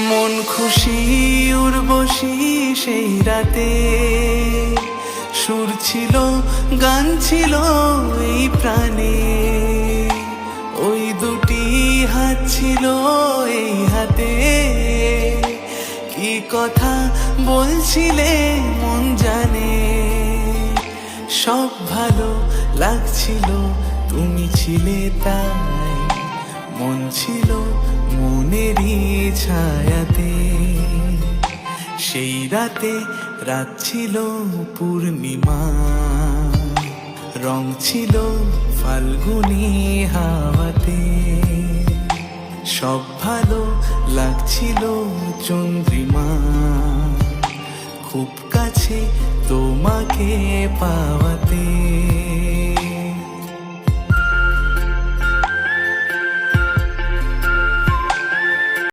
মন খুশি উর্বশী সেই রাতে, সুর ছিল গান ছিল এই প্রাণে, ওই দুটি হাত ছিল এই হাতে, কি কথা বলছিলে মন জানে। সব ভালো লাগছিল তুমি ছিলে তাই, মন ছিল মনেরই ছায়াতে। সেই রাতে রাত ছিল পূর্ণিমা, রং ছিল ফাল্গুনি হাওয়াতে। সব ভালো লাগছিল চন্দ্রিমা, খুব কাছে তোমাকে পাওয়াতে।